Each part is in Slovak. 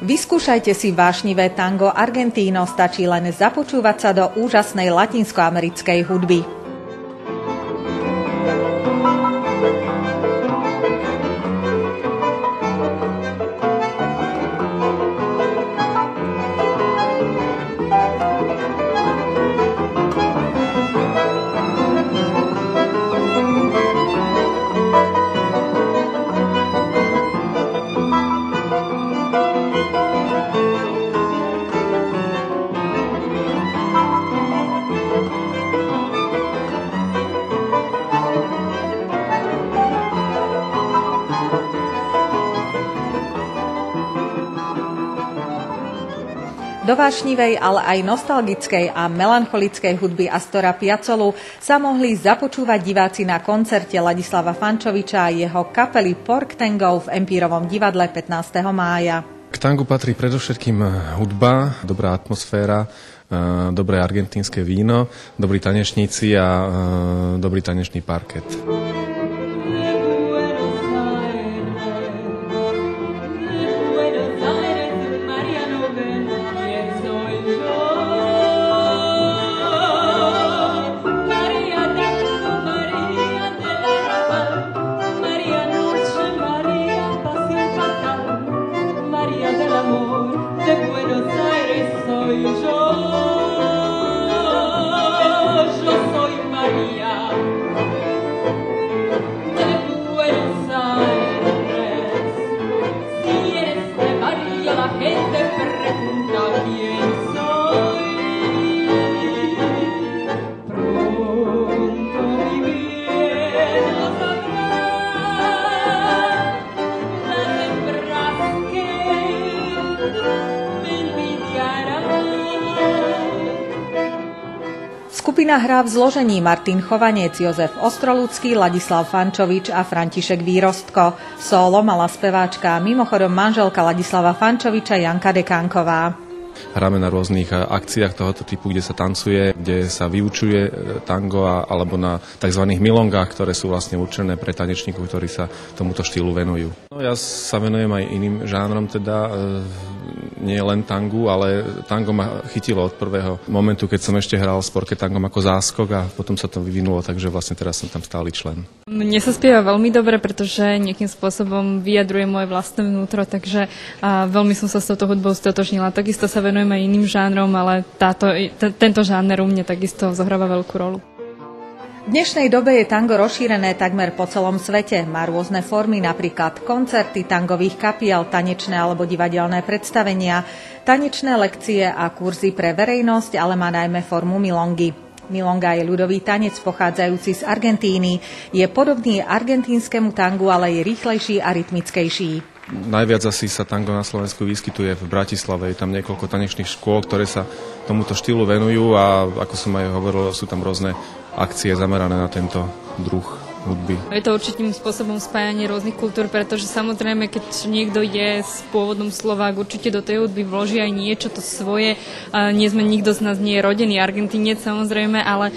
Vyskúšajte si vášnivé tango Argentíno, stačí len započúvať sa do úžasnej latinskoamerickej hudby. Do vášnivej, ale aj nostalgickej a melancholickej hudby Astora Piazzolu sa mohli započúvať diváci na koncerte Ladislava Fančoviča a jeho kapely Pork Tango v Empírovom divadle 15. mája. K tangu patrí predovšetkým hudba, dobrá atmosféra, dobré argentínske víno, dobrí tanečníci a dobrý tanečný parket. Skupina hrá v zložení Martin Chovanec, Jozef Ostroludský, Ladislav Fančovič a František Výrostko. Solo mala speváčka a mimochodom manželka Ladislava Fančoviča Janka Dekánková. Hráme na rôznych akciách tohoto typu, kde sa tancuje, kde sa vyučuje tango alebo na tzv. Milongách, ktoré sú vlastne určené pre tanečníkov, ktorí sa tomuto štýlu venujú. No, ja sa venujem aj iným žánrom, teda nie len tangu, ale tango ma chytilo od prvého momentu, keď som ešte hral s Porke Tangom ako záskok a potom sa to vyvinulo, takže vlastne teraz som tam stály člen. Mne sa spieva veľmi dobre, pretože nejakým spôsobom vyjadruje moje vlastné vnútro, takže veľmi som sa s touto hudbou stotožnila. Takisto sa venujem aj iným žánrom, ale tento žáner u mne takisto zohráva veľkú rolu. V dnešnej dobe je tango rozšírené takmer po celom svete. Má rôzne formy, napríklad koncerty tangových kapiel, tanečné alebo divadelné predstavenia, tanečné lekcie a kurzy pre verejnosť, ale má najmä formu milongy. Milonga je ľudový tanec pochádzajúci z Argentíny. Je podobný argentínskemu tangu, ale je rýchlejší a rytmickejší. Najviac asi sa tango na Slovensku vyskytuje v Bratislave. Je tam niekoľko tanečných škôl, ktoré sa tomuto štýlu venujú a ako som aj hovoril, sú tam rôzne akcie zamerané na tento druh hudby. Je to určitým spôsobom spájanie rôznych kultúr, pretože samozrejme, keď niekto je s pôvodom Slovák, určite do tej hudby vloží aj niečo to svoje. Nie sme, nikto z nás nie je rodený Argentínec, samozrejme, ale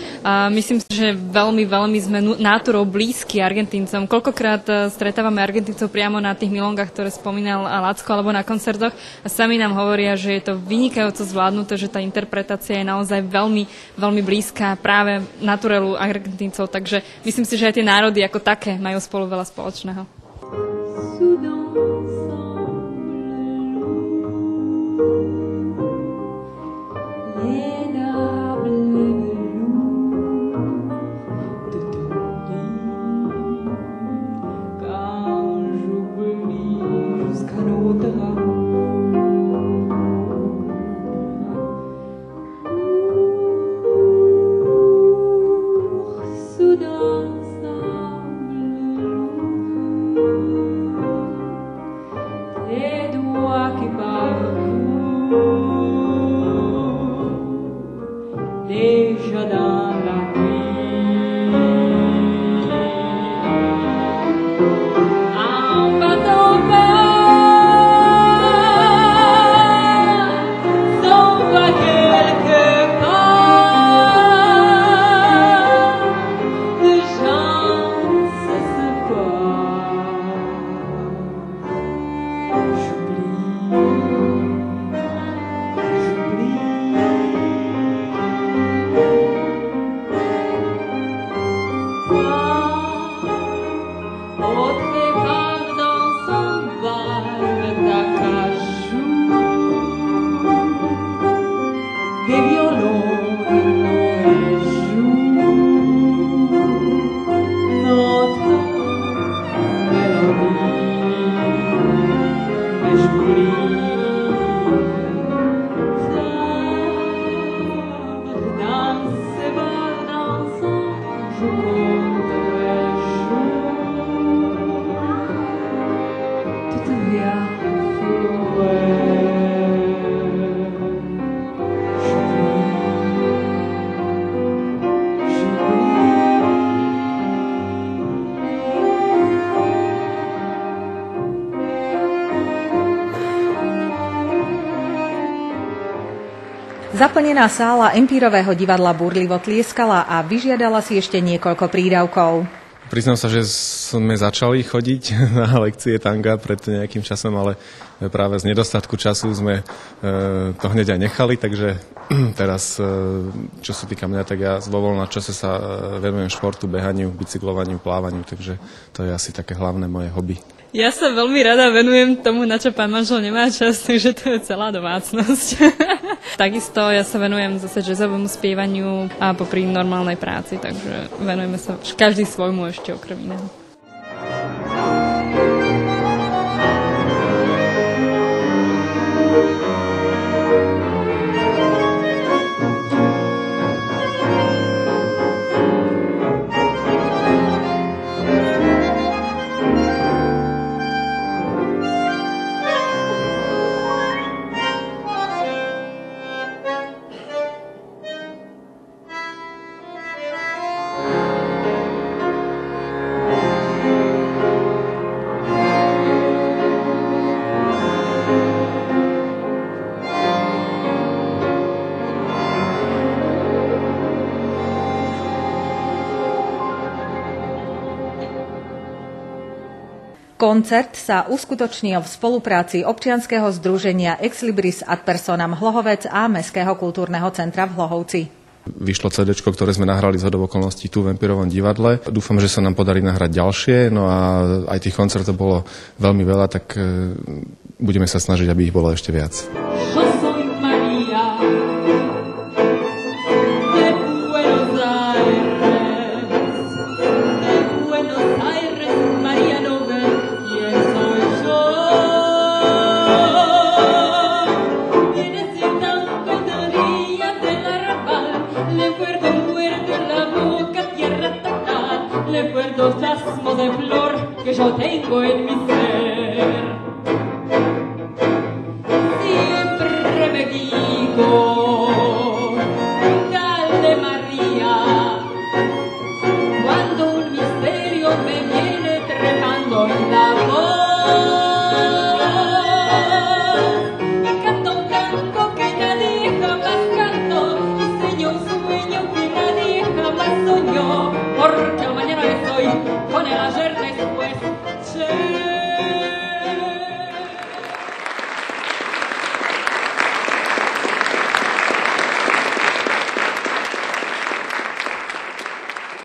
myslím si, že veľmi, veľmi sme náturou blízky Argentíncom. Koľkokrát stretávame Argentíncov priamo na tých milongách, ktoré spomínal Lacko, alebo na koncertoch a sami nám hovoria, že je to vynikajúco zvládnuté, že tá interpretácia je naozaj veľmi, veľmi blízka práve naturelu Argentíncov, takže myslím si, že aj tie národy ako také majú spolu veľa spoločného. Zaplnená sála Empírového divadla búrlivo tlieskala a vyžiadala si ešte niekoľko prídavkov. Priznám sa, že sme začali chodiť na lekcie tanga pred nejakým časom, ale práve z nedostatku času sme to hneď aj nechali, takže teraz, čo sa týka mňa, tak ja vo voľnom čase sa venujem športu, behaniu, bicyklovaniu, plávaniu, takže to je asi také hlavné moje hobby. Ja sa veľmi rada venujem tomu, na čo pán manžel nemá čas, takže to je celá domácnosť. Takisto ja sa venujem zase jazzovému spievaniu a popri normálnej práci, takže venujeme sa každý svojmu ešte okrem iného. Koncert sa uskutočnil v spolupráci občianskeho združenia Ex Libris ad personam Hlohovec a Mestského kultúrneho centra v Hlohovci. Vyšlo CD-čko, ktoré sme nahrali zhodou okolností tu v Empírovom divadle. Dúfam, že sa nám podarí nahrať ďalšie, no a aj tých koncertov bolo veľmi veľa, tak budeme sa snažiť, aby ich bolo ešte viac. De flor que yo tengo en mi ser. Siempre me digo, dale María, cuando un misterio me viene trepando en la voz. Y canto un canto que nadie jamás cantó, y sueño un sueño que nadie jamás soñó, porque al mañana estoy con el ayer.